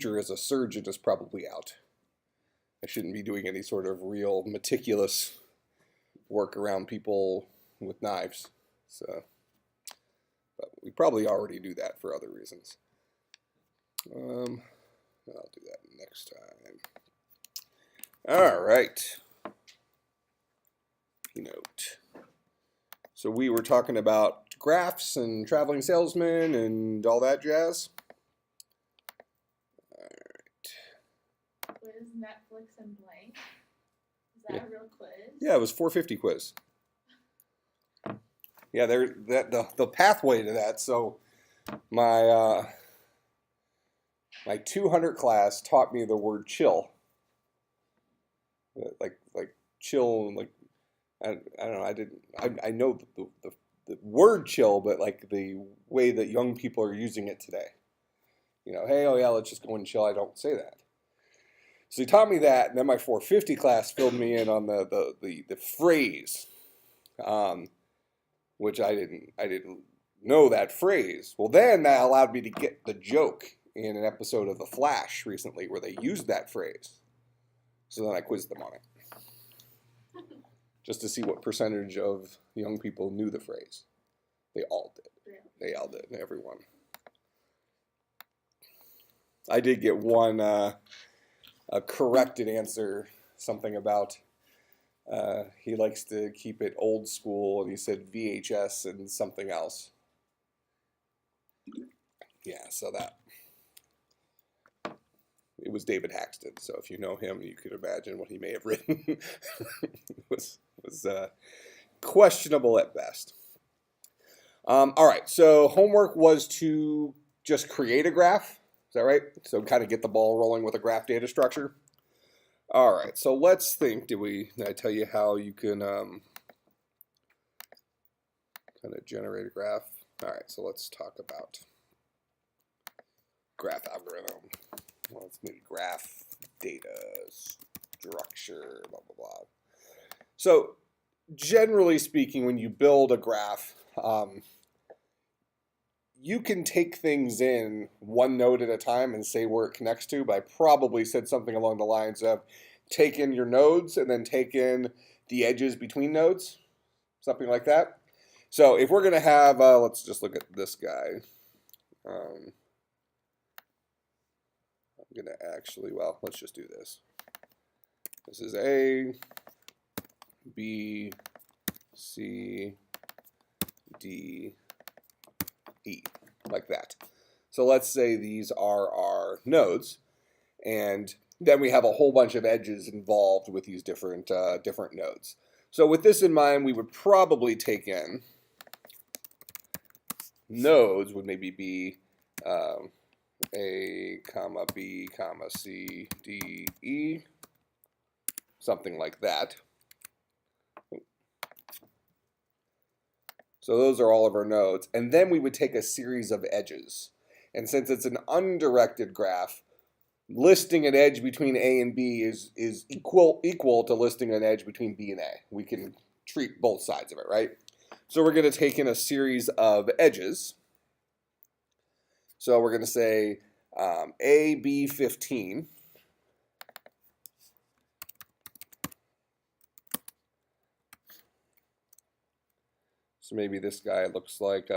teacher as a surgeon is probably out. I shouldn't be doing any sort of real meticulous work around people with knives. So, but we probably already do that for other reasons. I'll do that next time. All right. Keynote. So we were talking about graphs and traveling salesmen and all that jazz. All right. Quiz Netflix and blank. Is that a real quiz? Yeah, it was 450 quiz. Yeah, the pathway to that. So my 200 class taught me the word chill. Like chill, like I don't know. I know the word chill, but like the way that young people are using it today. You know, hey, oh yeah, let's just go and chill. I don't say that. So he taught me that, and then my 450 class filled me in on the phrase, which I didn't know that phrase. Well, then that allowed me to get the joke in an episode of The Flash recently where they used that phrase. So then I quizzed them on it, just to see what percentage of young people knew the phrase. They all did. They all did, everyone. I did get one a corrected answer, something about he likes to keep it old school, and he said VHS and something else. Yeah, so that. It was David Haxton, so if you know him, you could imagine what he may have written. It was questionable at best. All right, so homework was to just create a graph. Is that right? So kind of get the ball rolling with a graph data structure. All right, so let's think. Did I tell you how you can kind of generate a graph? All right, so let's talk about graph algorithm. Well, let's maybe graph data structure, blah, blah, blah. So generally speaking, when you build a graph, you can take things in one node at a time and say where it connects to, but I probably said something along the lines of take in your nodes and then take in the edges between nodes, something like that. So if we're going to have, let's just look at this guy. I'm going to actually, well, let's just do this. This is A, B, C, D, E, like that. So let's say these are our nodes, and then we have a whole bunch of edges involved with these different nodes. So with this in mind, we would probably take in nodes would maybe be A, comma, B, comma, C, D, E, something like that. So those are all of our nodes. And then we would take a series of edges. And since it's an undirected graph, listing an edge between A and B is equal to listing an edge between B and A. We can treat both sides of it, right? So we're going to take in a series of edges. So we're going to say AB15. So maybe this guy looks like,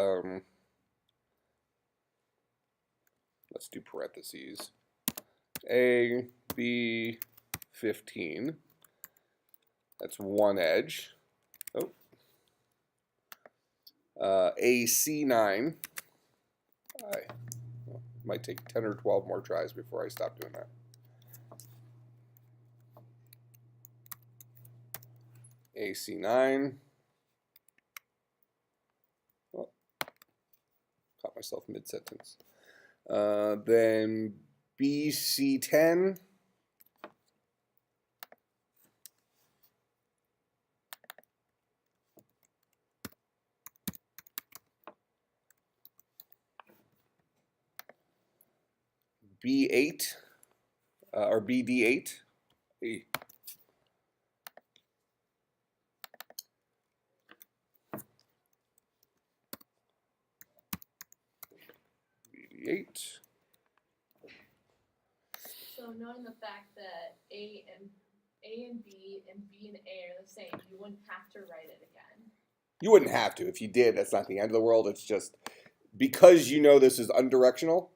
let's do parentheses. AB15. That's one edge. Oh. AC9. Might take 10 or 12 more tries before I stop doing that. AC9. Oh, caught myself mid-sentence. Then BC10. B8 or BD8. E. BD8. So knowing the fact that A and B and B and A are the same, you wouldn't have to write it again. You wouldn't have to. If you did, that's not the end of the world. It's just because you know this is undirectional,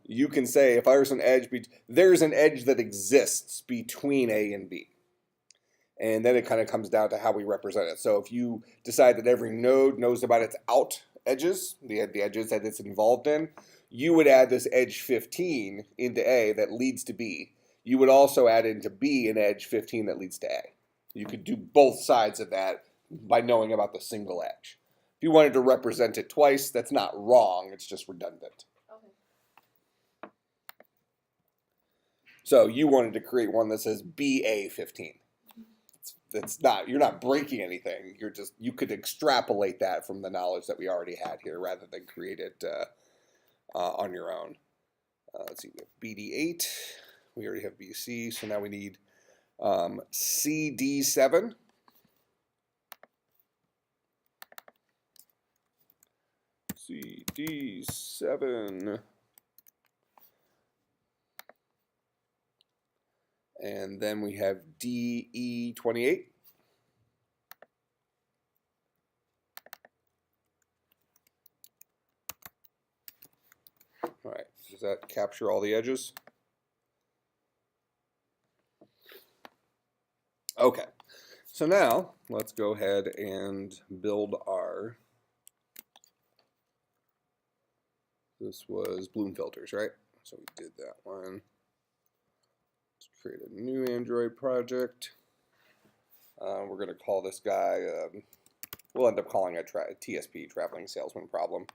you can say if there's an edge, there's an edge that exists between A and B. And then it kind of comes down to how we represent it. So if you decide that every node knows about its out edges, the edges that it's involved in, you would add this edge 15 into A that leads to B. You would also add into B an edge 15 that leads to A. You could do both sides of that by knowing about the single edge. If you wanted to represent it twice, that's not wrong, it's just redundant. Okay. So you wanted to create one that says BA15. That's not, you're not breaking anything. You could extrapolate that from the knowledge that we already had here rather than create it on your own. Let's see, we have BD8. We already have BC, so now we need CD7. CD7. And then we have DE28. All right, does that capture all the edges? Okay, so now let's go ahead and build our, this was Bloom filters, right? So we did that one. Let's create a new Android project. We're going to call this guy, we'll end up calling it TSP, Traveling Salesman Problem.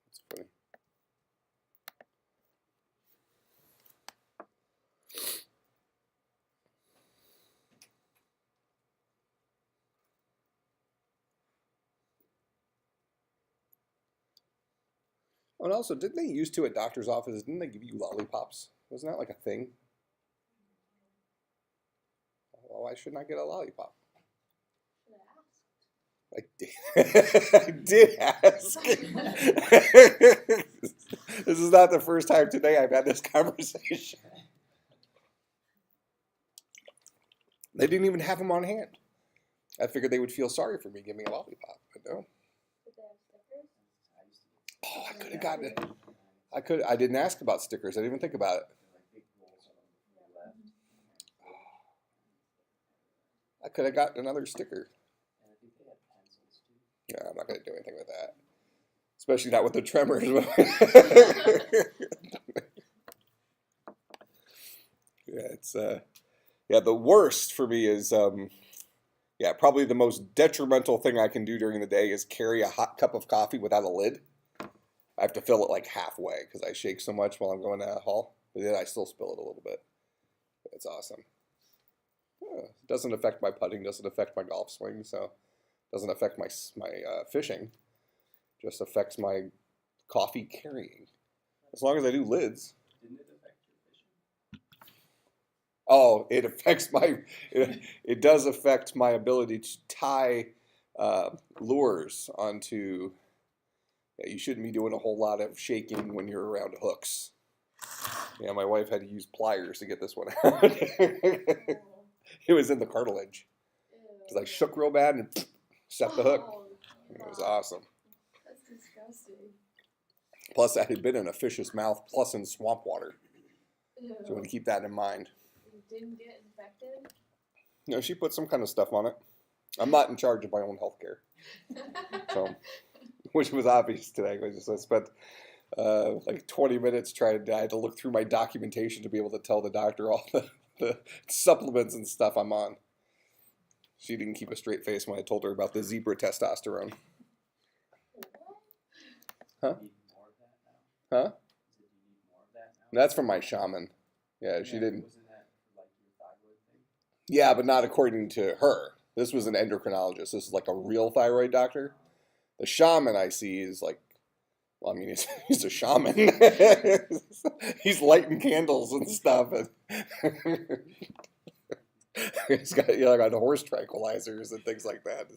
That's funny. Oh, and also, didn't they used to at doctor's offices, didn't they give you lollipops? Wasn't that like a thing? Well, why shouldn't I get a lollipop? I did. I did ask. This is not the first time today I've had this conversation. They didn't even have them on hand. I figured they would feel sorry for me giving me a lollipop, but no. Oh, I could have gotten it. I didn't ask about stickers. I didn't even think about it. I could have gotten another sticker. Yeah, I'm not going to do anything with that. Especially not with the tremors. Yeah, it's yeah, the worst for me is yeah, probably the most detrimental thing I can do during the day is carry a hot cup of coffee without a lid. I have to fill it like halfway because I shake so much while I'm going to haul. But then I still spill it a little bit. It's awesome. Yeah, it doesn't affect my putting, doesn't affect my golf swing, so doesn't affect my fishing. Just affects my coffee carrying. As long as I do lids. Didn't it affect your fishing? Oh, it affects my. It does affect my ability to tie lures onto. Yeah, you shouldn't be doing a whole lot of shaking when you're around hooks. Yeah, my wife had to use pliers to get this one out. It was in the cartilage. Because I shook real bad and set the hook. It was awesome. That's disgusting. Plus, I had been in a fish's mouth, plus in swamp water. Ew. So you want to keep that in mind. You didn't get infected? No, she put some kind of stuff on it. I'm not in charge of my own health care. So, which was obvious today. I spent like 20 minutes trying to, I had to look through my documentation to be able to tell the doctor all the supplements and stuff I'm on. She didn't keep a straight face when I told her about the zebra testosterone. Huh? You need more of that now? Huh? You need more of that now? That's from my shaman. Yeah, she didn't. Wasn't that for like your thyroid thing? Yeah, but not according to her. This was an endocrinologist. This is like a real thyroid doctor. The shaman I see is like, well, I mean, he's a shaman. He's lighting candles and stuff. He's got, you know, got horse tranquilizers and things like that.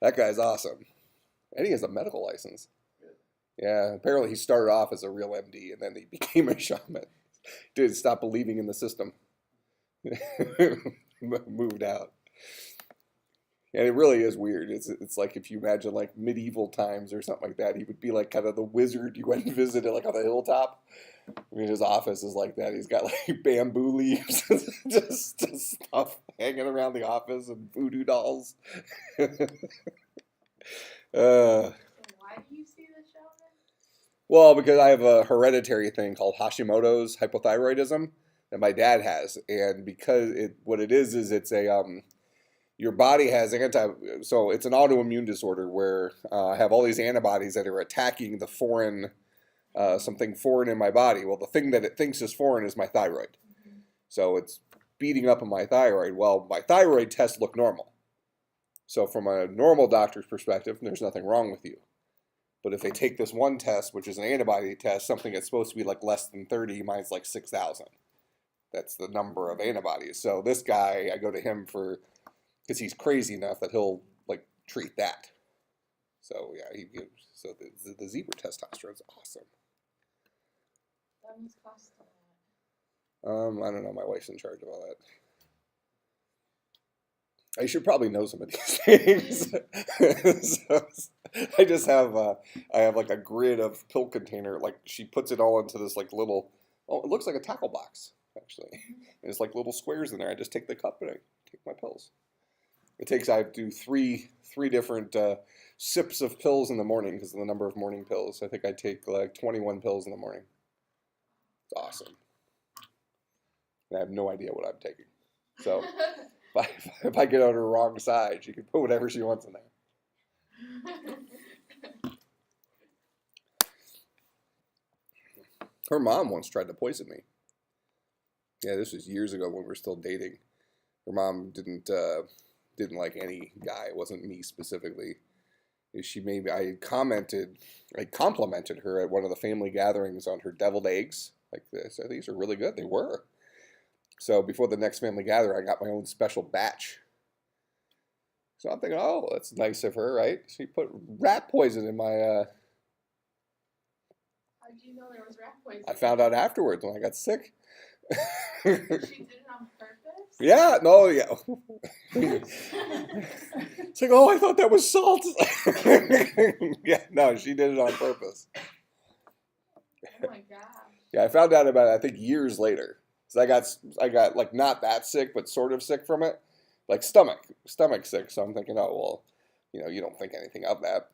That guy's awesome. And he has a medical license. Yeah, apparently he started off as a real MD and then he became a shaman. Didn't stop believing in the system. Moved out. And it really is weird. It's like if you imagine like medieval times or something like that, he would be like kind of the wizard you went and visited like on the hilltop. I mean, his office is like that. He's got like bamboo leaves, just stuff hanging around the office and voodoo dolls. So why do you see the shaman? Well, because I have a hereditary thing called Hashimoto's hypothyroidism that my dad has, and because what it is it's a your body has so it's an autoimmune disorder where I have all these antibodies that are attacking the foreign something foreign in my body. Well, the thing that it thinks is foreign is my thyroid, so it's beating up on my thyroid. Well, my thyroid tests look normal, so from a normal doctor's perspective, there's nothing wrong with you. But if they take this one test, which is an antibody test, something that's supposed to be like less than 30, mine's like 6,000. That's the number of antibodies. So this guy, I go to him because he's crazy enough that he'll like treat that. So yeah, so the zebra testosterone is awesome. That must cost a lot. I don't know. My wife's in charge of all that. I should probably know some of these things. So, I just have I have like a grid of pill container. Like she puts it all into this like little. Oh, it looks like a tackle box actually. And it's like little squares in there. I just take the cup and I take my pills. I do three different sips of pills in the morning because of the number of morning pills. I think I take like 21 pills in the morning. It's awesome. And I have no idea what I'm taking. So if I get on her wrong side, she can put whatever she wants in there. Her mom once tried to poison me. Yeah, this was years ago when we were still dating. Her mom didn't like any guy. It wasn't me specifically. I complimented her at one of the family gatherings on her deviled eggs. Like this, these are really good. They were. So before the next family gathering, I got my own special batch. So I'm thinking, oh, that's nice of her, right? She put rat poison in my. How did you know there was rat poison? I found out afterwards when I got sick. She did it on purpose? Yeah, no, yeah. It's like, oh, I thought that was salt. Yeah, no, she did it on purpose. Oh my gosh. Yeah, I found out about it, I think, years later. So I got like not that sick, but sort of sick from it, like stomach sick. So I'm thinking, oh well, you don't think anything of that.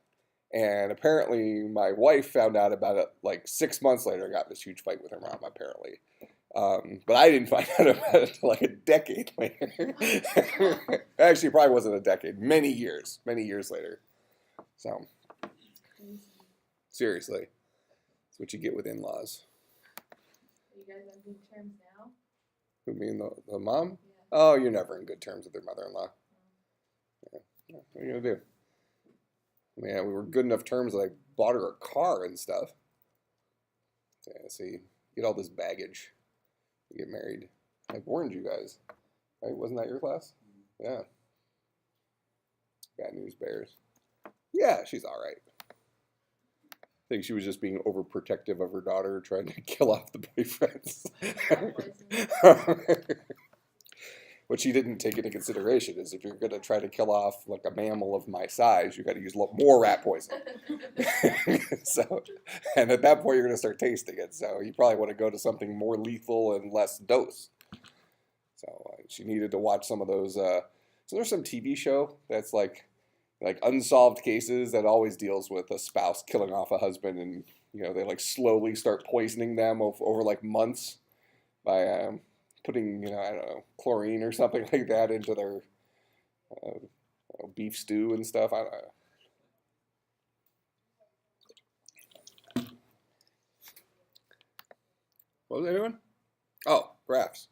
And apparently, my wife found out about it like 6 months later. I got in this huge fight with her mom, apparently. But I didn't find out about it until like a decade later. Actually, it probably wasn't a decade. Many years later. So, seriously, that's what you get with in-laws. Are you guys on good terms now? Who, me and the mom? Yeah. Oh, you're never in good terms with your mother-in-law. Yeah. What are you gonna do? Man, we were good enough terms that I bought her a car and stuff. Yeah, see, get all this baggage. You get married. I warned you guys. Right? Wasn't that your class? Yeah. Bad news bears. Yeah, she's all right. I think she was just being overprotective of her daughter, trying to kill off the boyfriends. What she didn't take into consideration is if you're going to try to kill off like a mammal of my size, you got to use a lot more rat poison. So, and at that point, you're going to start tasting it. So you probably want to go to something more lethal and less dose. So she needed to watch some of those. So there's some TV show that's like unsolved cases that always deals with a spouse killing off a husband, and they like slowly start poisoning them over like months by putting I don't know, chlorine or something like that into their beef stew and stuff. I don't know. What was anyone? Oh, graphs.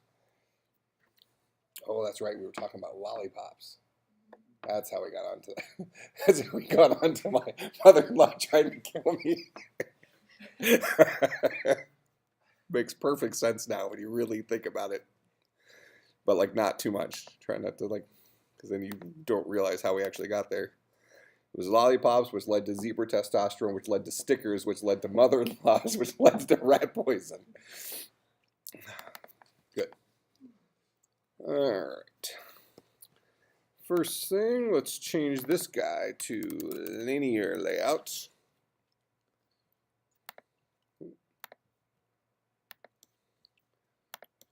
Oh, that's right. We were talking about lollipops. That's how we got onto that. That's how we got onto my mother-in-law trying to kill me. Makes perfect sense now when you really think about it. but like not too much. Try not to like, because then you don't realize how we actually got there. It was lollipops, which led to zebra testosterone, which led to stickers, which led to mother-in-laws, which led to rat poison. Good. All right. First thing, let's change this guy to linear layout.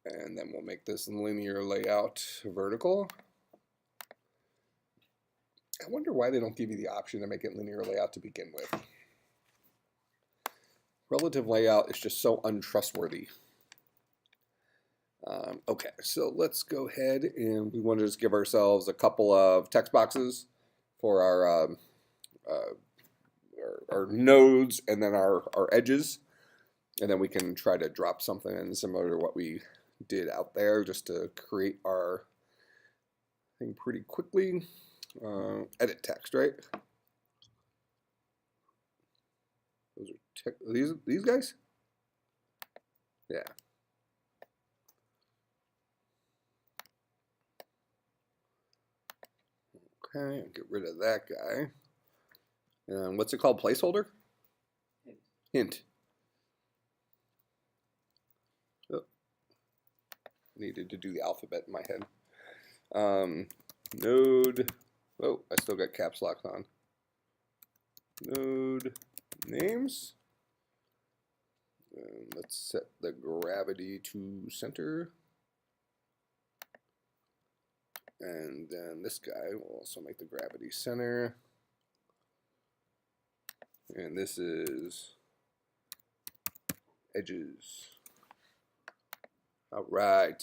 And then we'll make this linear layout vertical. I wonder why they don't give you the option to make it linear layout to begin with. Relative layout is just so untrustworthy. Okay, so let's go ahead and we want to just give ourselves a couple of text boxes for our nodes and then our edges. And then we can try to drop something in similar to what we did out there just to create our thing pretty quickly. Edit text, right? Those are these guys? Yeah. Okay, I'll get rid of that guy. And what's it called? Placeholder? Hint. Oh. Needed to do the alphabet in my head. Node. Oh, I still got caps locked on. Node names. And let's set the gravity to center. And then this guy will also make the gravity center. And this is edges. All right.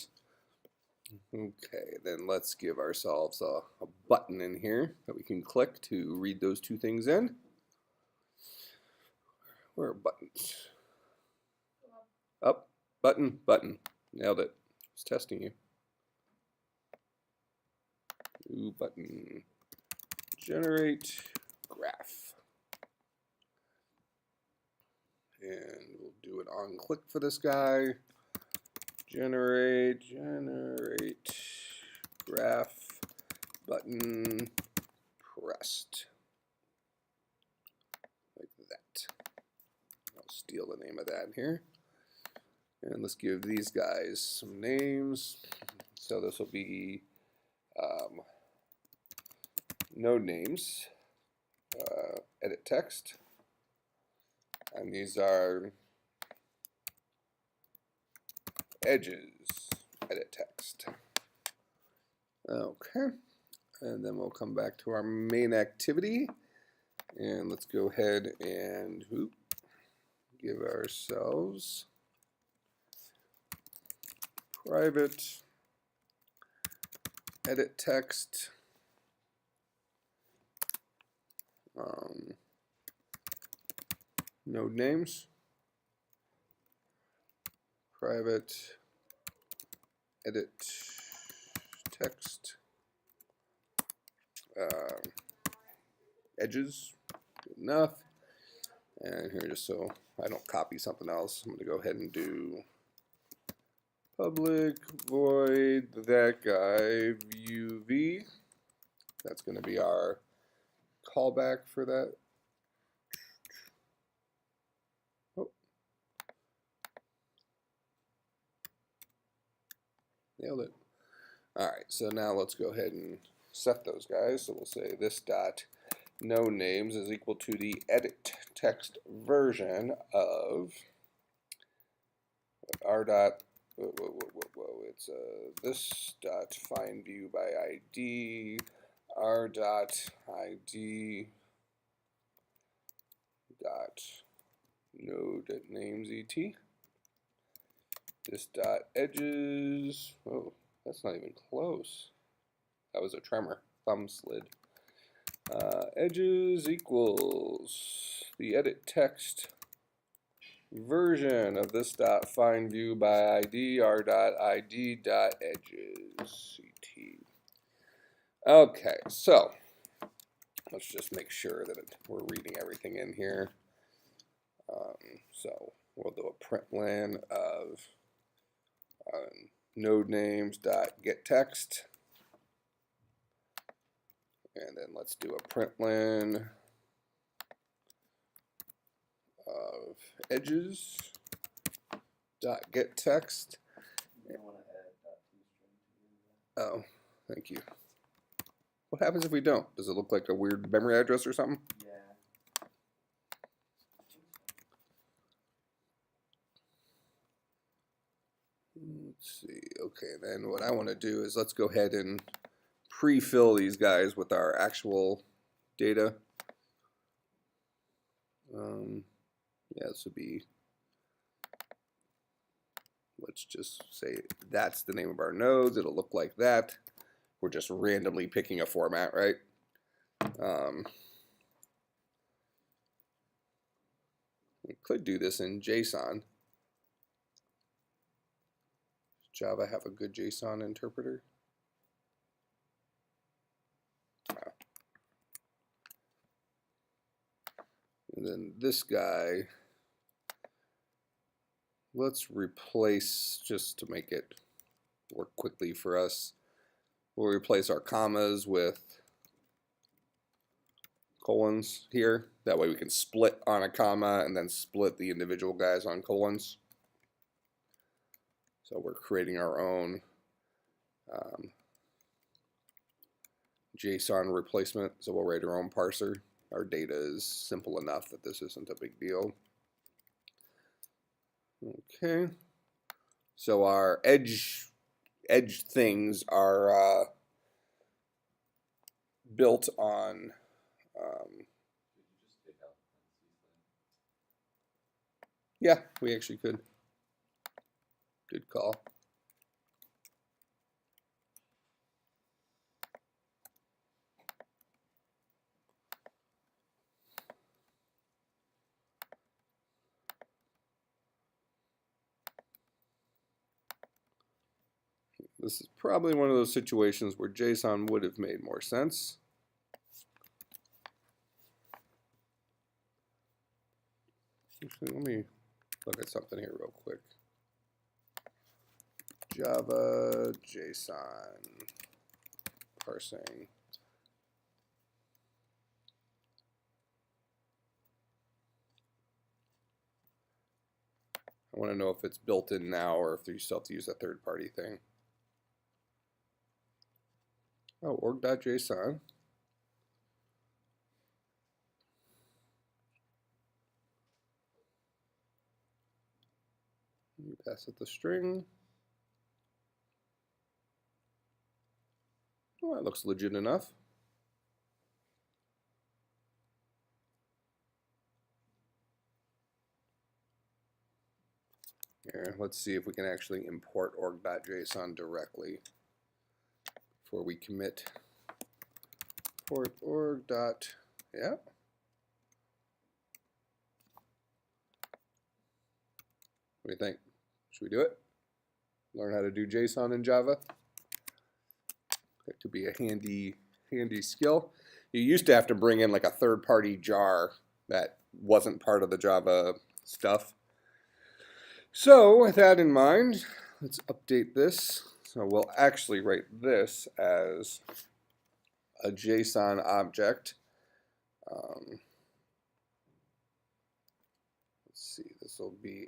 Okay, then let's give ourselves a button in here that we can click to read those two things in. Where are buttons? Up, button, button. Nailed it. It's testing you. New button. Generate graph. And we'll do an on click for this guy. Generate graph button pressed. Like that. I'll steal the name of that here. And let's give these guys some names. So this will be node names, edit text. And these are edges, edit text. Okay, and then we'll come back to our main activity, and let's go ahead and give ourselves private edit text. Node names. Private edit text edges, good enough. And here, just so I don't copy something else, I'm going to go ahead and do public void that guy view v. That's going to be our callback for that. Nailed it. All right, so now let's go ahead and set those guys. So we'll say this dot no names is equal to the edit text version of r dot. It's this dot find view by ID r dot ID dot node names et. This dot edges, oh, that's not even close. That was a tremor, thumb slid. Edges equals the edit text version of this dot find view by ID r dot ID dot edges CT. Okay, so let's just make sure that we're reading everything in here. So we'll do a println of node names dot get text, and then let's do a println of edges dot get text. You don't want to add .toString to the Oh, thank you. What happens if we don't? Does it look like a weird memory address or something? yeah. Let's see. Okay, then what I want to do is let's go ahead and pre-fill these guys with our actual data. Yeah, this would be, let's just say that's the name of our nodes. It'll look like that. We're just randomly picking a format, right? We could do this in JSON. Does Java have a good JSON interpreter? And then this guy, let's replace, just to make it work quickly for us, we'll replace our commas with colons here. That way we can split on a comma and then split the individual guys on colons. So we're creating our own JSON replacement. So we'll write our own parser. Our data is simple enough that this isn't a big deal. Okay. So our edge things are built on yeah, we actually could. Good call. This is probably one of those situations where JSON would have made more sense. Actually, let me look at something here real quick. Java JSON parsing. I want to know if it's built in now or if you still have to use a third-party thing. Oh, org.json. You pass it the string. Oh, that looks legit enough. Here, let's see if we can actually import org.json directly before we commit. Import org. Yeah. What do you think? Should we do it? Learn how to do JSON in Java? That could be a handy skill. You used to have to bring in like a third-party jar that wasn't part of the Java stuff. So with that in mind, let's update this. So we'll actually write this as a JSON object. Let's see, this will be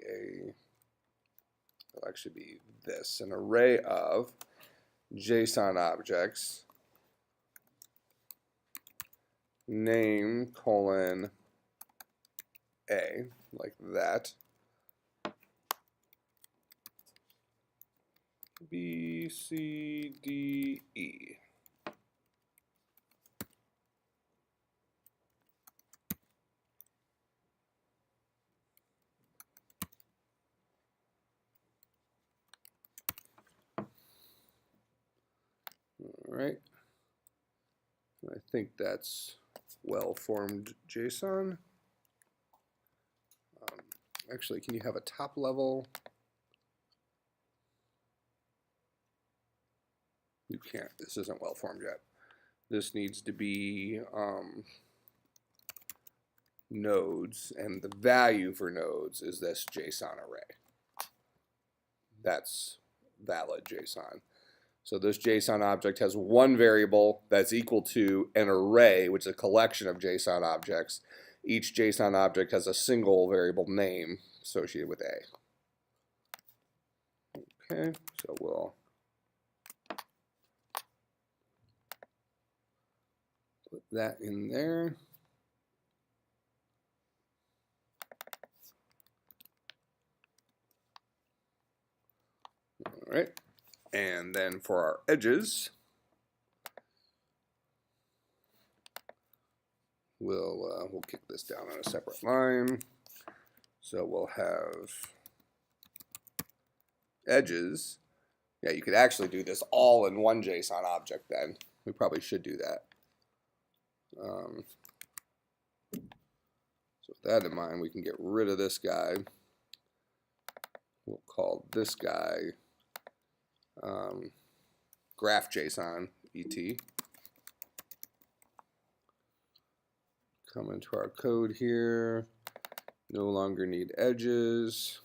it'll actually be this, an array of JSON objects, name colon A, like that. B, C, D, E. All right. I think that's well-formed JSON. Actually, can you have a top level? You can't. This isn't well-formed yet. This needs to be nodes, and the value for nodes is this JSON array. That's valid JSON. So this JSON object has one variable that's equal to an array, which is a collection of JSON objects. Each JSON object has a single variable name associated with A. Okay, so we'll put that in there. All right, and then for our edges, we'll kick this down on a separate line. So we'll have edges. Yeah, you could actually do this all in one JSON object then. We probably should do that. So with that in mind, we can get rid of this guy. We'll call this guy graph JSON ET. Come into our code here. No longer need edges.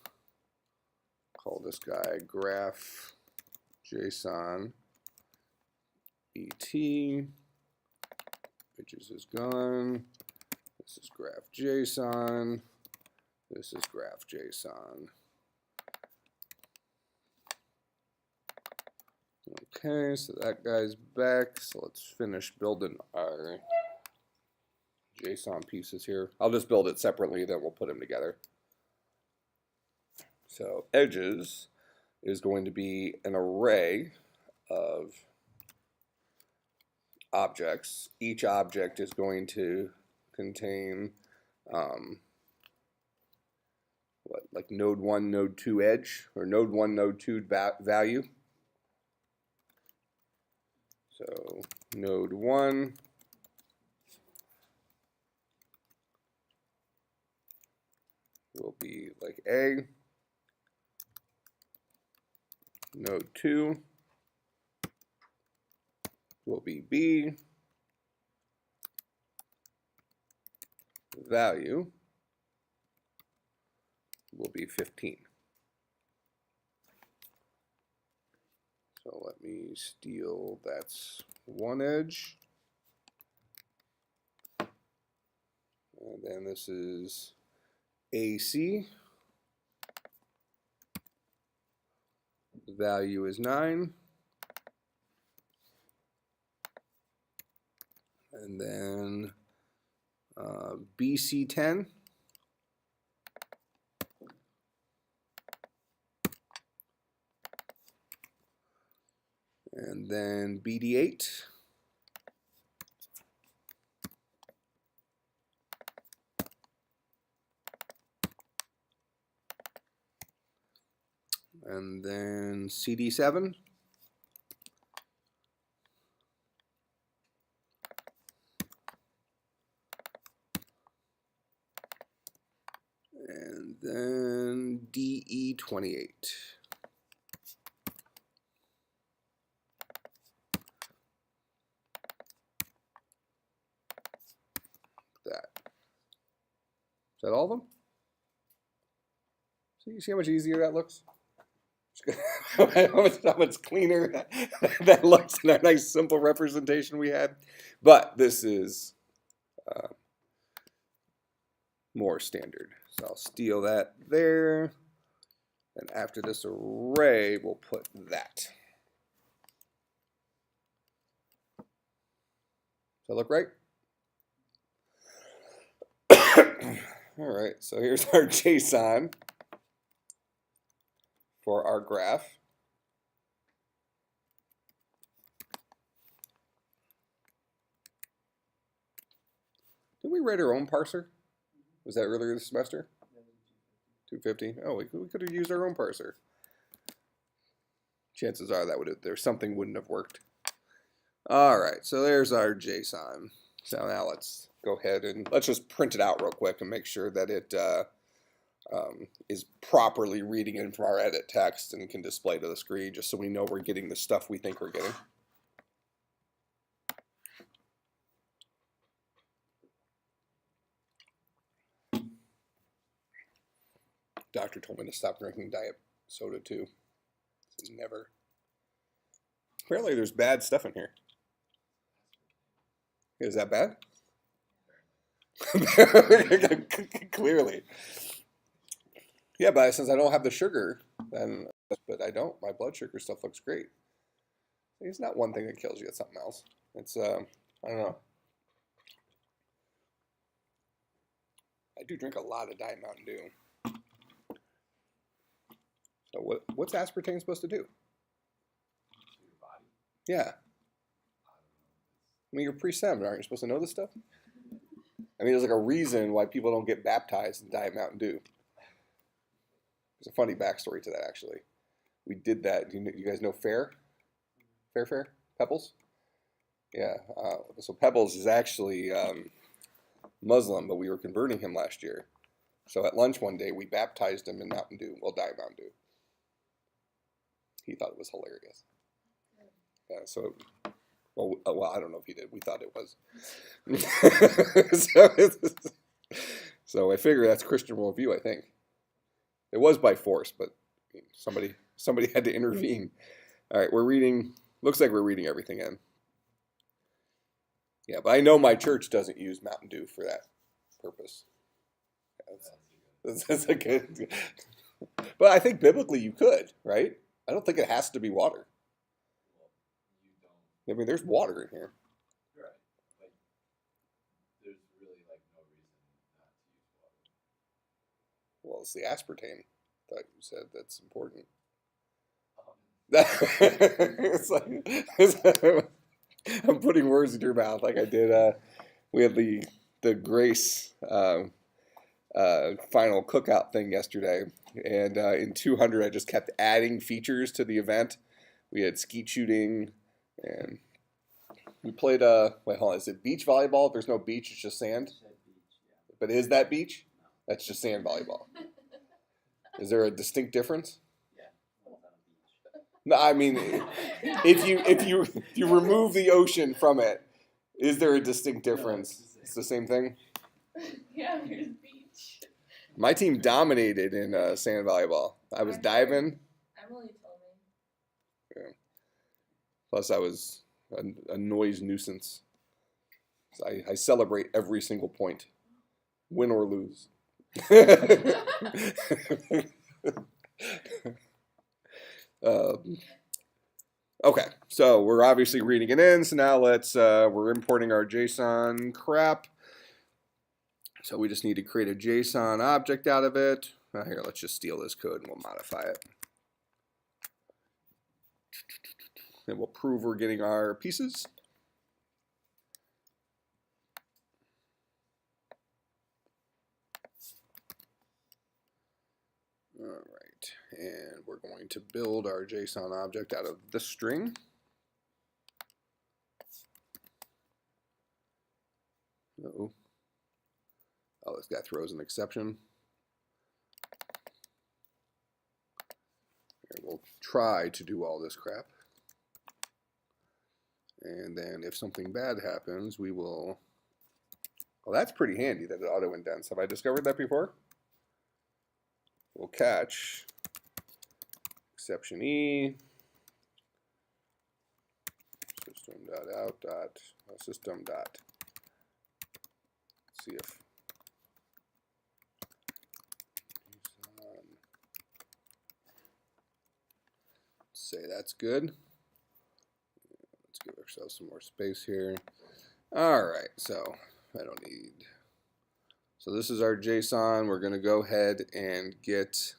Call this guy graph JSON ET. Edges is gone. This is graph JSON. This is graph JSON. Okay, so that guy's back. So let's finish building our JSON pieces here. I'll just build it separately, then we'll put them together. So edges is going to be an array of objects. Each object is going to contain like node 1, node 2 edge, or node 1, node 2 value. So node 1 will be like A. Node 2 will be B. Value will be 15. So let me steal, that's one edge. And then this is AC. The value is 9. And then BC10. And then BD8. And then CD7. And then DE28. Is that all of them? So you see how much easier that looks? How much cleaner that looks in our nice simple representation we had. But this is more standard. So I'll steal that there. And after this array, we'll put that. Does that look right? All right, so here's our JSON for our graph. Did we write our own parser? Was that earlier this semester? 250. Oh, we could have used our own parser. Chances are that there's something wouldn't have worked. All right, so there's our JSON. So now let's go ahead and let's just print it out real quick and make sure that it is properly reading in from our edit text and can display to the screen, just so we know we're getting the stuff we think we're getting. Doctor told me to stop drinking diet soda too. Never. Apparently there's bad stuff in here. Is that bad? Clearly. Yeah, but since I don't have the sugar, then, but I don't. My blood sugar stuff looks great. It's not one thing that kills you, it's something else. It's, I don't know. I do drink a lot of Diet Mountain Dew. So what's aspartame supposed to do? Yeah. I mean, you're pre-sem, aren't you supposed to know this stuff? I mean, there's like a reason why people don't get baptized in Diet Mountain Dew. There's a funny backstory to that, actually. We did that. You guys know Fair? Pebbles? Yeah. So Pebbles is actually Muslim, but we were converting him last year. So at lunch one day, we baptized him in Mountain Dew. Well, Diet Mountain Dew. He thought it was hilarious. Yeah, so... Well, I don't know if he did. We thought it was. So I figure that's Christian worldview, I think. It was by force, but somebody had to intervene. All right, we're reading. Looks like we're reading everything in. Yeah, but I know my church doesn't use Mountain Dew for that purpose. That's a good. But I think biblically you could, right? I don't think it has to be water. I mean, there's water in here. Right. Like, there's really like no reason not to use water. Well, it's the aspartame. I thought you said that's important. I'm putting words in your mouth like I did. We had the Grace final cookout thing yesterday, and in 200 I just kept adding features to the event. We had skeet shooting. And we played, wait, hold on, is it beach volleyball? If there's no beach, it's just sand? But is that beach? That's just sand volleyball. Is there a distinct difference? No, I mean, if you remove the ocean from it, is there a distinct difference? It's the same thing? Yeah, there's beach. My team dominated in sand volleyball. I was diving. Emily told me. Yeah. Plus, I was a noise nuisance. So I celebrate every single point, win or lose. Okay, so we're obviously reading it in. So now we're importing our JSON crap. So we just need to create a JSON object out of it. Here, let's just steal this code and we'll modify it. And we'll prove we're getting our pieces. All right, and we're going to build our JSON object out of this string. Uh-oh. Oh, this guy throws an exception. And we'll try to do all this crap. And then if something bad happens, we will... Well, that's pretty handy that it auto-indents. Have I discovered that before? We'll catch exception E, system.out.system.cf. Say that's good. Let's give ourselves some more space here. All right, so I don't need. So this is our JSON. We're going to go ahead and get.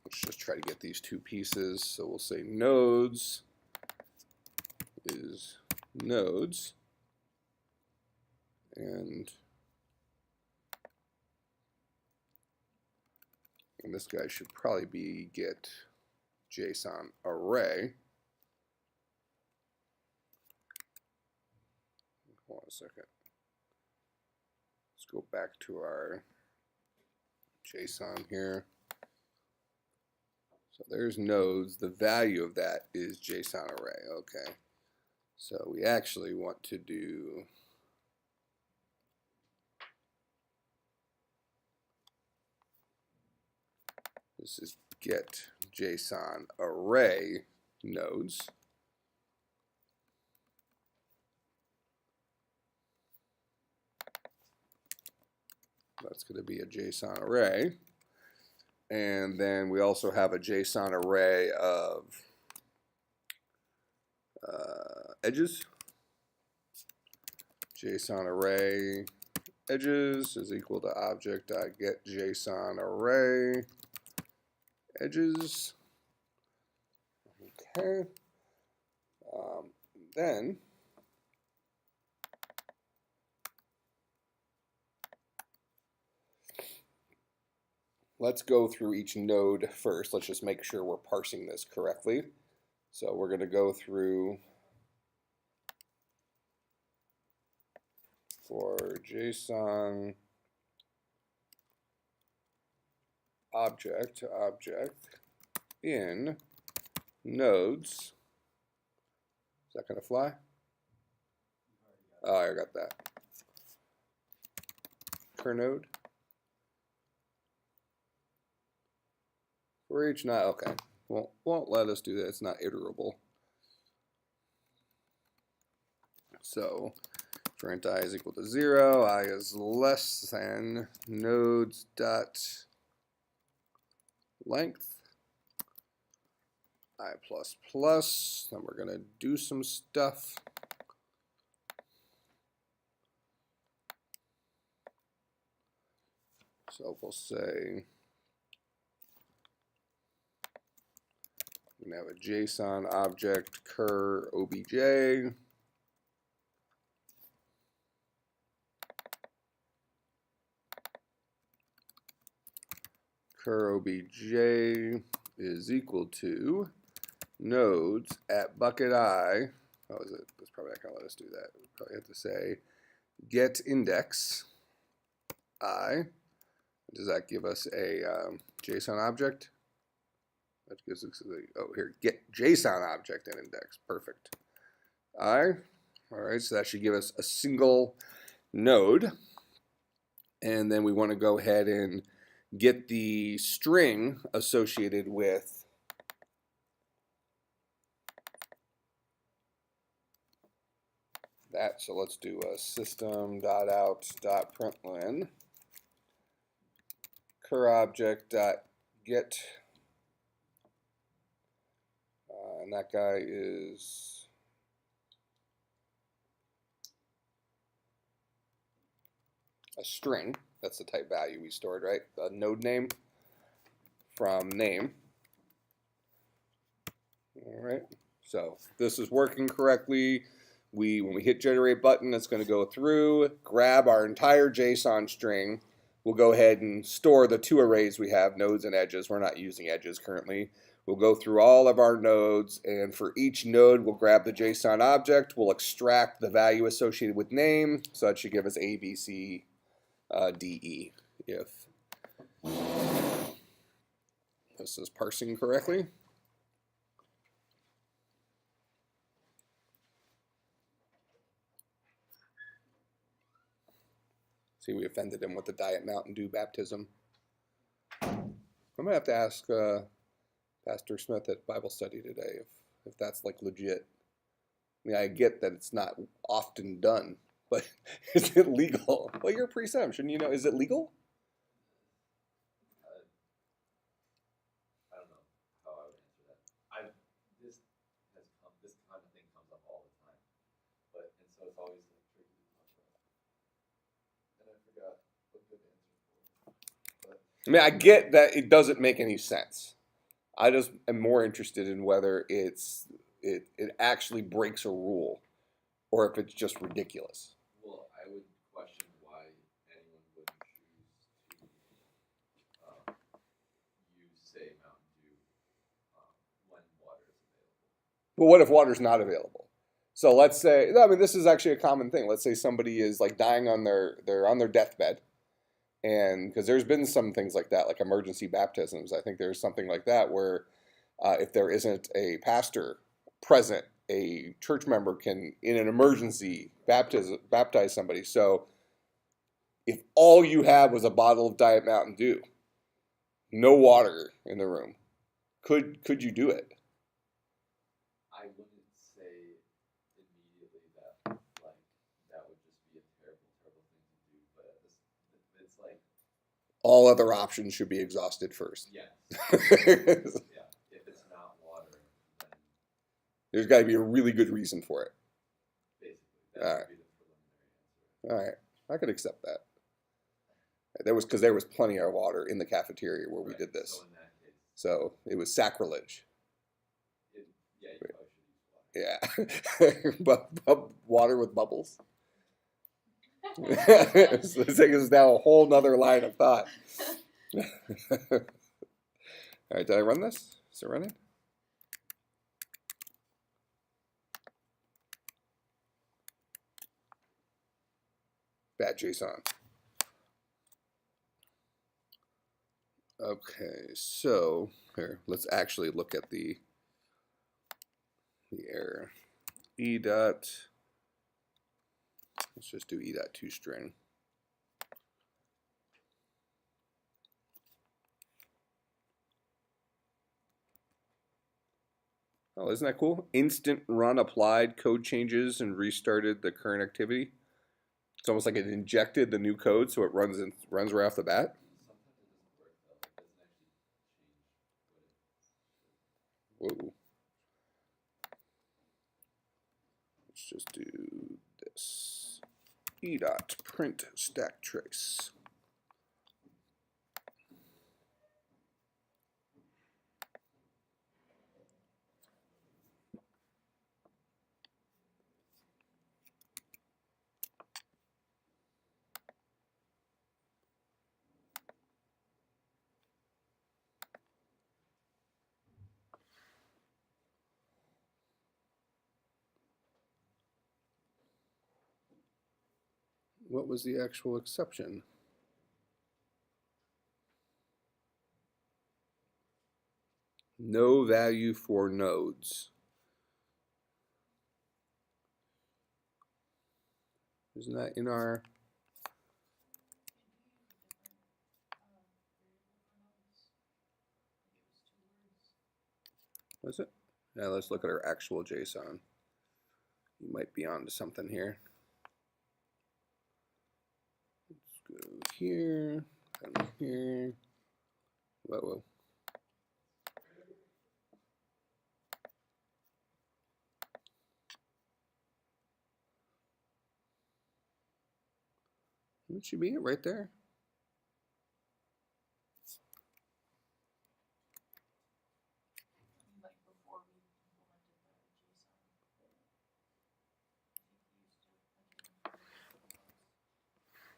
Let's just try to get these two pieces. So we'll say nodes is nodes, and this guy should probably be get JSON array. Hold on a second. Let's go back to our JSON here. So there's nodes. The value of that is JSON array. Okay. So we actually want to do this is get JSON array nodes. That's going to be a JSON array. And then we also have a JSON array of edges. JSON array edges is equal to object.getJSON array edges. Okay. Then let's go through each node first. Let's just make sure we're parsing this correctly. So we're going to go through for JSON object in nodes. Is that going to fly? Oh, I got that. Per node. For each node, okay. Well, won't let us do that. It's not iterable. So for int I is equal to 0, I is less than nodes dot length I plus plus. Then we're gonna do some stuff. So we'll say we have a JSON object cur obj. Cur obj is equal to nodes at bucket I. Oh, is it? That's probably not gonna let us do that. We probably have to say get index I. Does that give us a JSON object? That gives us oh here, get JSON object and index. Perfect. All right, so that should give us a single node. And then we want to go ahead and get the string associated with that. So let's do a system.out.println cur object.get. And that guy is a string. That's the type value we stored, right? A node name from name. All right. So this is working correctly. When we hit generate button, it's going to go through, grab our entire JSON string. We'll go ahead and store the two arrays we have, nodes and edges. We're not using edges currently. We'll go through all of our nodes, and for each node, we'll grab the JSON object. We'll extract the value associated with name. So that should give us A, B, C, D, E, if this is parsing correctly. See, we offended him with the Diet Mountain Dew baptism. I'm going to have to ask Pastor Smith at Bible study today if that's like legit. I mean, I get that it's not often done, but is it legal? Well, you're a pre-sem, shouldn't you know? Is it legal? I don't know how I would answer that. This kind of thing comes up all the time, and so it's always like tricky to talk about. And I forgot what good answer for. I mean, I get that it doesn't make any sense. I just am more interested in whether it actually breaks a rule or if it's just ridiculous. Well, I would question why anyone would choose to use, say, Mountain Dew when water is available. But what if water's not available? So let's say, I mean, this is actually a common thing. Let's say somebody is like dying on they're on their deathbed. And because there's been some things like that, like emergency baptisms. I think there's something like that where if there isn't a pastor present, a church member can, in an emergency, baptize somebody. So if all you have was a bottle of Diet Mountain Dew, no water in the room, Could you do it? I wouldn't say immediately that like that would just be a terrible, terrible thing to do, but it's like All other options should be exhausted first. yes, yeah. If it's not water, then There's got to be a really good reason for it. basically that would be the preliminary answer. All right, I could accept that. Because there was plenty of water in the cafeteria where we Right, did this, So in that case, so it was sacrilege. yeah, you probably should use water. Yeah, but water with bubbles. So this thing is now a whole nother line of thought. All right, did I run this? Is it running? Bad JSON. Okay, so here, let's actually look at the error. E dot, let's just do E dot toString. Oh, isn't that cool? Instant run applied code changes and restarted the current activity. It's almost like it injected the new code, so it runs right off the bat. Sometimes it doesn't work though. It doesn't actually change what it should. Whoa. Let's just do this. E dot print stack trace. What was the actual exception? No value for nodes. Isn't that in our... Was it? Yeah, let's look at our actual JSON. You might be onto something here. Let's go here, and here. Whoa, whoa. That should be it right there. Like before we implemented the JSON.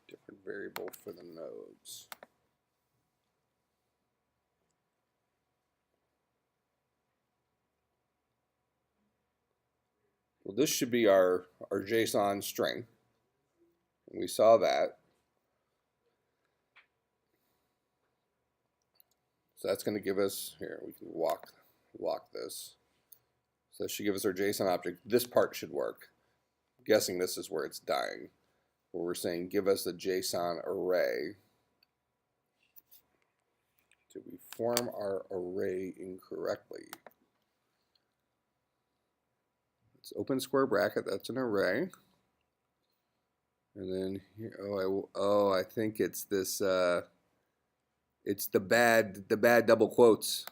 Different variable for the nodes. Well, this should be our JSON string. We saw that. So that's going to give us, here, we can walk this. So that should give us our JSON object. This part should work. I'm guessing this is where it's dying. Where we're saying give us a JSON array. Did we form our array incorrectly? It's open square bracket, that's an array. And then here, I think it's this, it's the bad double quotes.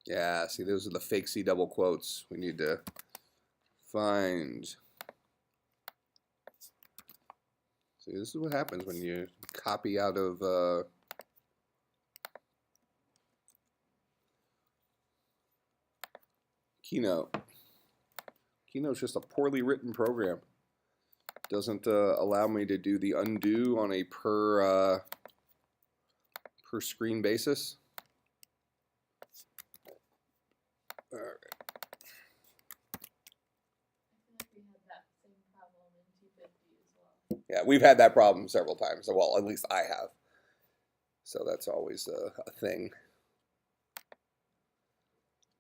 Yeah, see, those are the fake C double quotes. We need to find. See, this is what happens when you copy out of Keynote. Keynote's just a poorly written program. Doesn't allow me to do the undo on a per screen basis. All right. I feel like we had that same problem in 250 as well. Yeah, we've had that problem several times. Well, at least I have. So that's always a thing.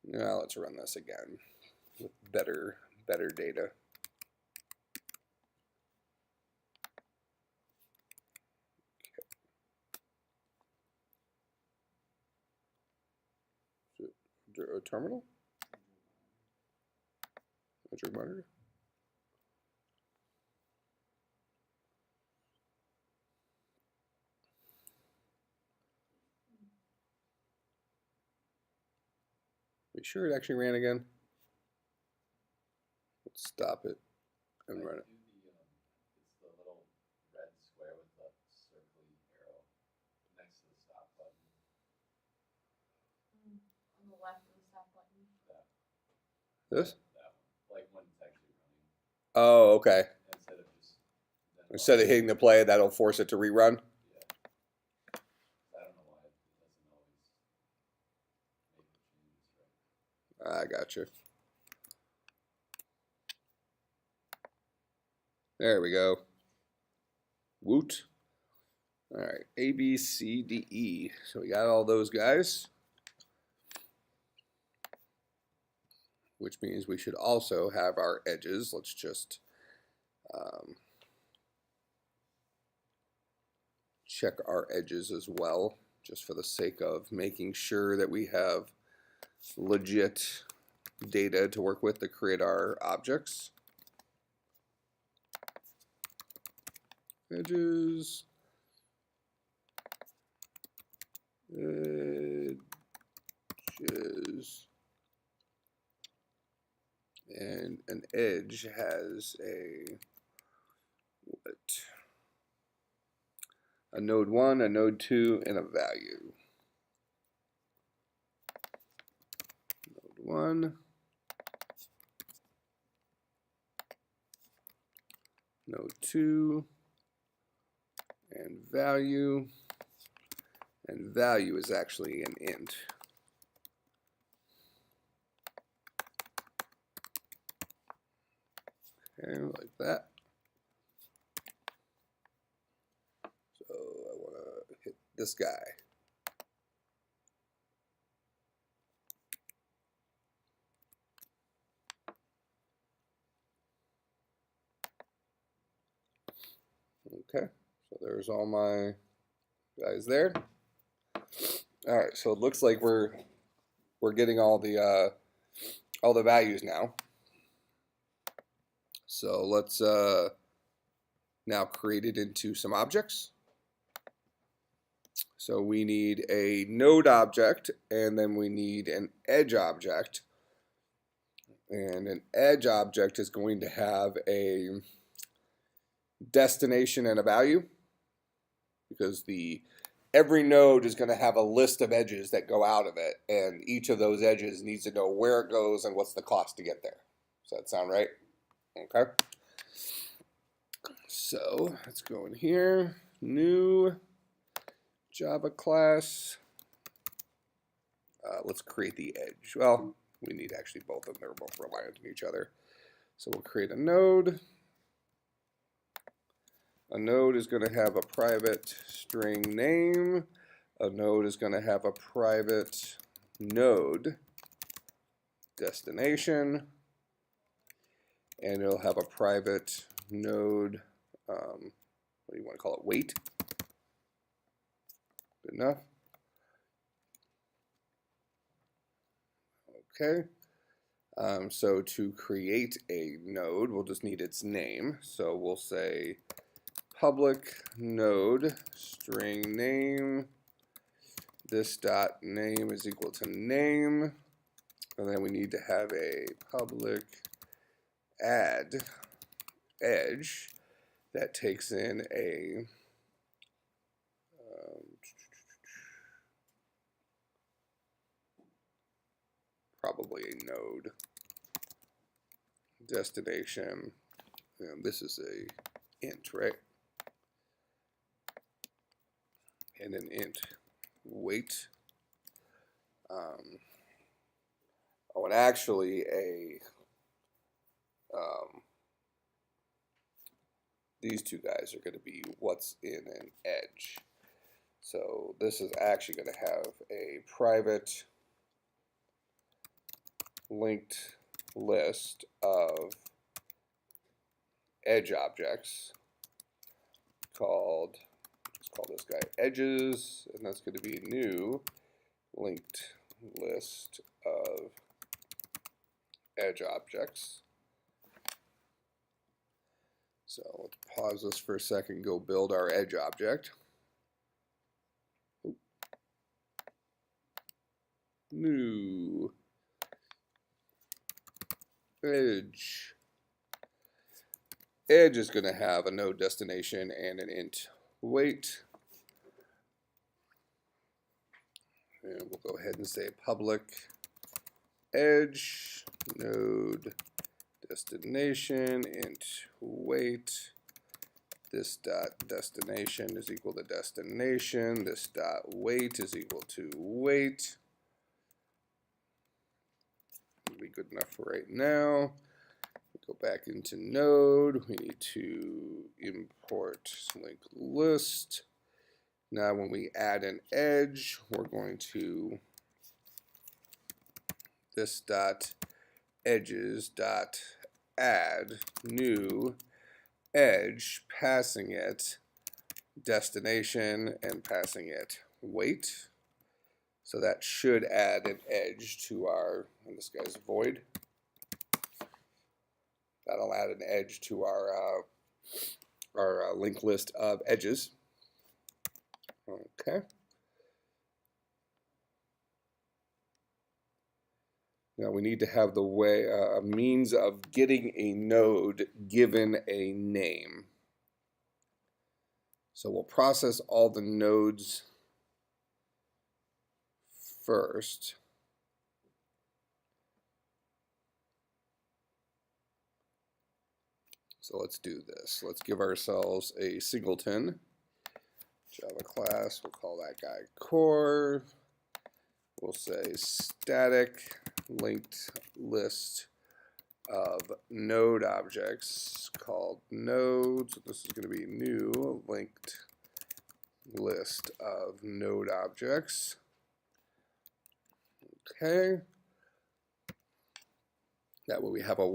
Now let's run this again with better data. terminal? Metric monitor? Are you sure it actually ran again? Let's stop it and run it. It's the little red square with the circly arrow next to the stop button. On the left of the stop button. This? That one. Like when it's actually running. Oh, okay. Instead Instead of hitting the play, that'll force it to rerun? Yeah. I don't know why it doesn't always make the changes right. I got you. There we go. Woot. All right, A, B, C, D, E. So we got all those guys. Which means we should also have our edges. Let's just check our edges as well, just for the sake of making sure that we have legit data to work with to create our objects. Edges. Edges. And an edge has a node 1, a node 2, and a value. Node 1, node 2, and value. And value is actually an int. Okay, like that. So I want to hit this guy. Okay, so there's all my guys there. All right, so it looks like we're getting all the values now. So let's now create it into some objects. So we need a node object, and then we need an edge object. And an edge object is going to have a destination and a value, because every node is going to have a list of edges that go out of it, and each of those edges needs to know where it goes and what's the cost to get there. Does that sound right? Okay. So let's go in here, new Java class. Let's create the edge. Well, we need actually both of them. They're both reliant on each other. So we'll create a node. A node is going to have a private string name. A node is going to have a private node destination. And it'll have a private node, what do you want to call it, weight? Good enough. Okay. So to create a node, we'll just need its name. So we'll say public node string name. This dot name is equal to name. And then we need to have a public add edge that takes in a probably a node destination, and this is a int, right? And an int weight. Oh, and actually these two guys are going to be what's in an edge. So this is actually going to have a private linked list of edge objects called, let's call this guy edges, and that's going to be a new linked list of edge objects. So let's pause this for a second, go build our edge object. Oop. New edge. Edge is going to have a node destination and an int weight. And we'll go ahead and say public edge node destination int weight. This dot destination is equal to destination. This dot weight is equal to weight. That'll be good enough for right now. Go back into node. We need to import linked list. Now when we add an edge, we're going to this dot edges dot add new edge, passing it destination and passing it weight. So that should add an edge to our, and this guy's void. That'll add an edge to our linked list of edges. Okay. Now we need to have the way a means of getting a node given a name. So we'll process all the nodes first. So let's do this. Let's give ourselves a singleton Java class. We'll call that guy core. We'll say static linked list of node objects called nodes. This is going to be new linked list of node objects. Okay. That way we have a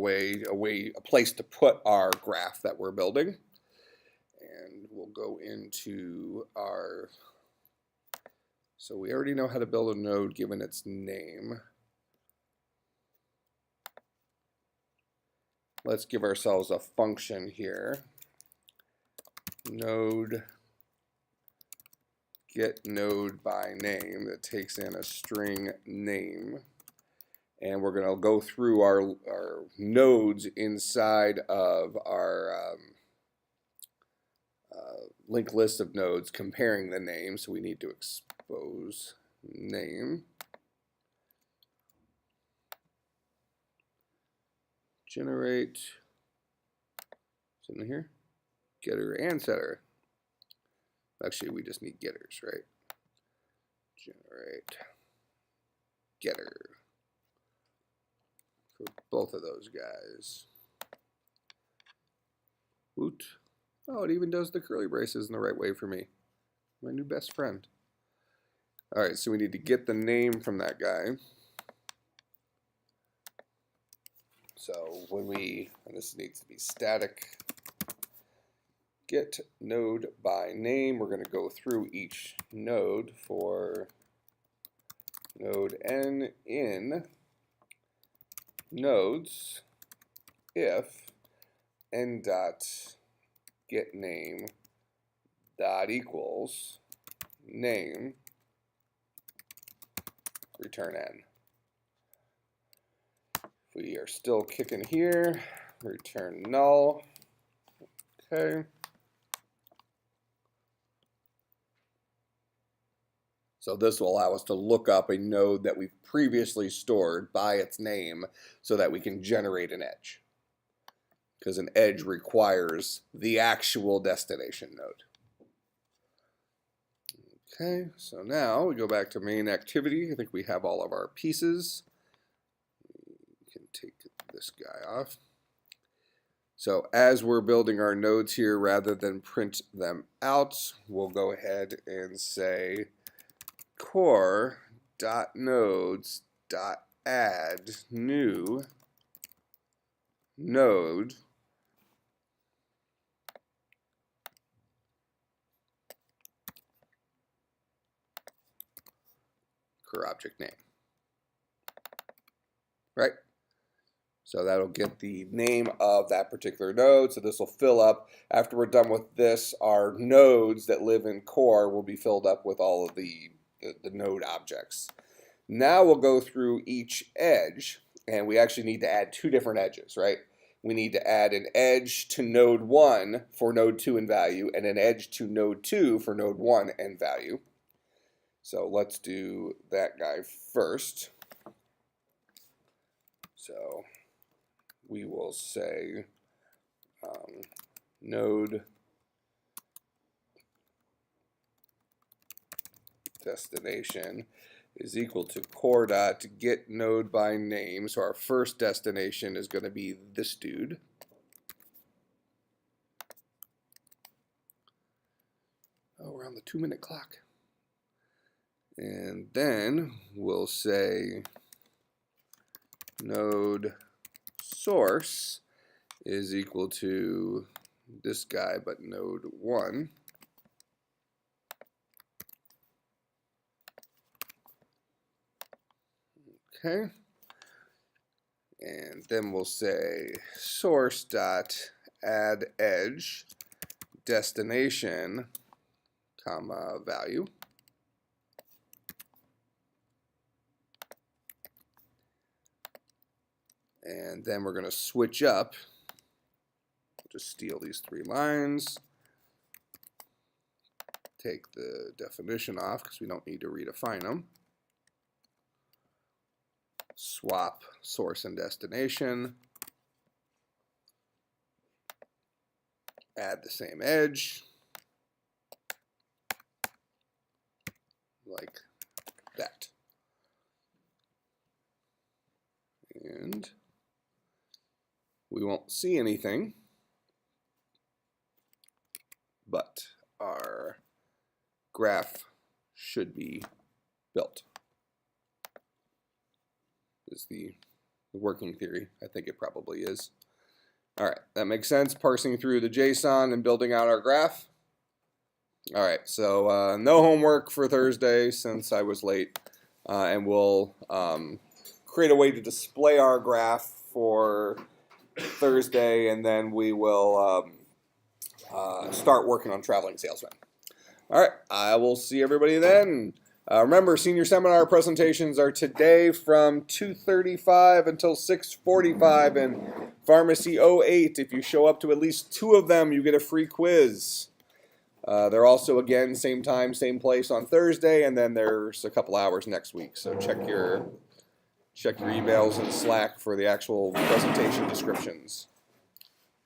place to put our graph that we're building. And we'll go into our, so we already know how to build a node given its name. Let's give ourselves a function here. Node get node by name that takes in a string name. And we're going to go through our nodes inside of our linked list of nodes, comparing the names. So we need to expose name. Generate, it's in here, getter and setter. Actually, we just need getters, right? Generate getter for both of those guys. Woot. Oh, it even does the curly braces in the right way for me. My new best friend. All right, so we need to get the name from that guy. So when we, and this needs to be static, get node by name, we're going to go through each node for node n in nodes if n dot get name dot equals name return n. If we are still kicking here, return null. Okay. So this will allow us to look up a node that we've previously stored by its name so that we can generate an edge. Because an edge requires the actual destination node. Okay, so now we go back to main activity. I think we have all of our pieces. We can take this guy off. So as we're building our nodes here, rather than print them out, we'll go ahead and say core.nodes.add new node core object name. right? So that'll get the name of that particular node. So this will fill up. After we're done with this, our nodes that live in core will be filled up with all of the node objects. Now we'll go through each edge, and we actually need to add two different edges, right? We need to add an edge to node 1 for node 2 in value, and an edge to node 2 for node 1 in value. So let's do that guy first. So we will say node destination is equal to core dot get node by name. So our first destination is going to be this dude. Oh, we're on the 2-minute clock. And then we'll say node source is equal to this guy, but node 1. Okay. And then we'll say source dot add edge destination comma value. And then we're going to switch up. Just steal these 3 lines. Take the definition off because we don't need to redefine them. Swap source and destination. Add the same edge. Like that. And we won't see anything, but our graph should be built. Is the working theory. I think it probably is. All right, that makes sense. Parsing through the JSON and building out our graph. All right, so no homework for Thursday since I was late, and we'll create a way to display our graph for Thursday, and then we will start working on traveling salesmen. All right, I will see everybody then. Remember, senior seminar presentations are today from 2:35 until 6:45 in Pharmacy 08. If you show up to at least 2 of them, you get a free quiz. They're also, again, same time, same place on Thursday, and then there's a couple hours next week. So check your emails and Slack for the actual presentation descriptions.